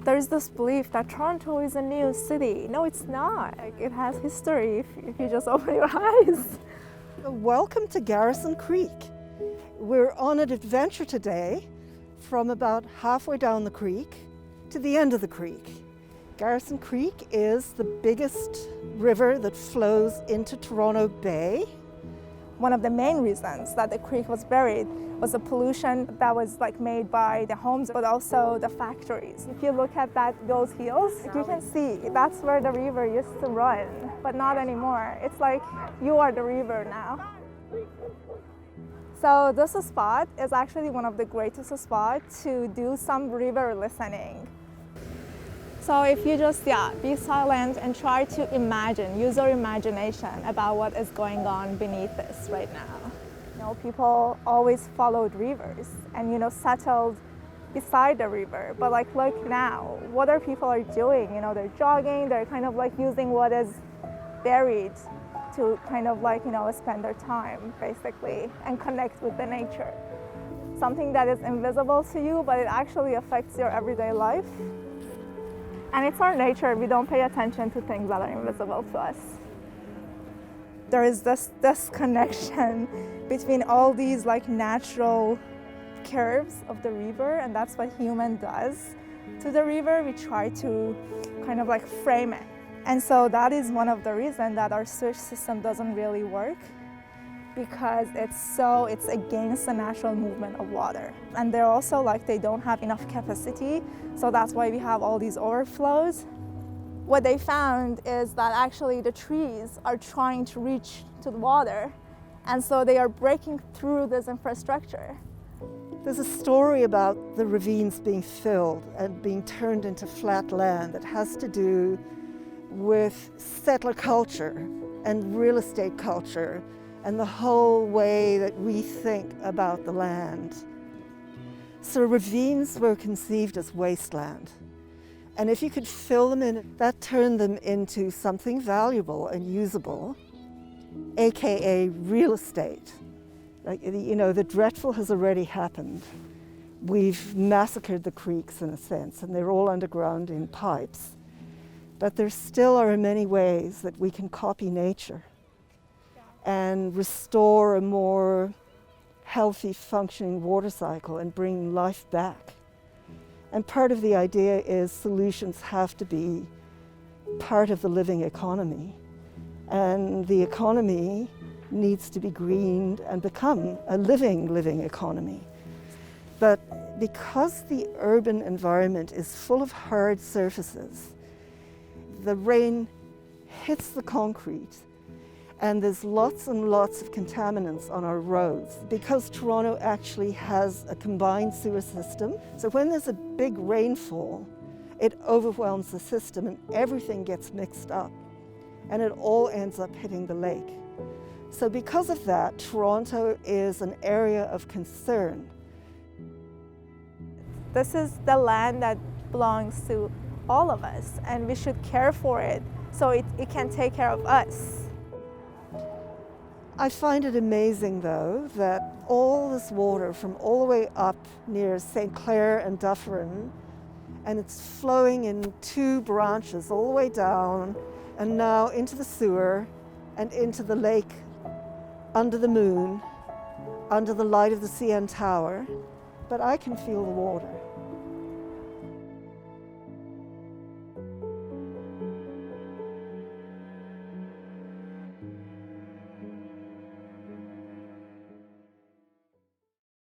There's this belief that Toronto is a new city. No, it's not. It has history if you just open your eyes. Welcome to Garrison Creek. We're on an adventure today from about halfway down the creek to the end of the creek. Garrison Creek is the biggest river that flows into Toronto Bay. One of the main reasons that the creek was buried was the pollution that was made by the homes, but also the factories. If you look at those hills, you can see that's where the river used to run, but not anymore. It's like you are the river now. So this spot is actually one of the greatest spots to do some river listening. So if you just, be silent and try to imagine, use your imagination about what is going on beneath this right now. People always followed rivers and, settled beside the river. But look now, what are people doing? They're jogging, they're kind of using what is buried to kind of spend their time basically and connect with the nature. Something that is invisible to you, but it actually affects your everyday life. And it's our nature, we don't pay attention to things that are invisible to us. There is this connection between all these natural curves of the river, and that's what human does to the river. We try to kind of frame it. And so that is one of the reasons that our sewage system doesn't really work, because it's against the natural movement of water. And they're also they don't have enough capacity, so that's why we have all these overflows. What they found is that actually the trees are trying to reach to the water, and so they are breaking through this infrastructure. There's a story about the ravines being filled and being turned into flat land that has to do with settler culture and real estate culture and the whole way that we think about the land. So ravines were conceived as wasteland. And if you could fill them in, that turned them into something valuable and usable, AKA real estate. The dreadful has already happened. We've massacred the creeks in a sense, and they're all underground in pipes. But there still are many ways that we can copy nature and restore a more healthy, functioning water cycle and bring life back. And part of the idea is solutions have to be part of the living economy. And the economy needs to be greened and become a living economy. But because the urban environment is full of hard surfaces, the rain hits the concrete, and there's lots and lots of contaminants on our roads. Because Toronto actually has a combined sewer system, so when there's a big rainfall, it overwhelms the system and everything gets mixed up, and it all ends up hitting the lake. So because of that, Toronto is an area of concern. This is the land that belongs to all of us, and we should care for it so it can take care of us. I find it amazing, though, that all this water from all the way up near St. Clair and Dufferin, and it's flowing in two branches all the way down and now into the sewer and into the lake under the moon, under the light of the CN Tower, but I can feel the water.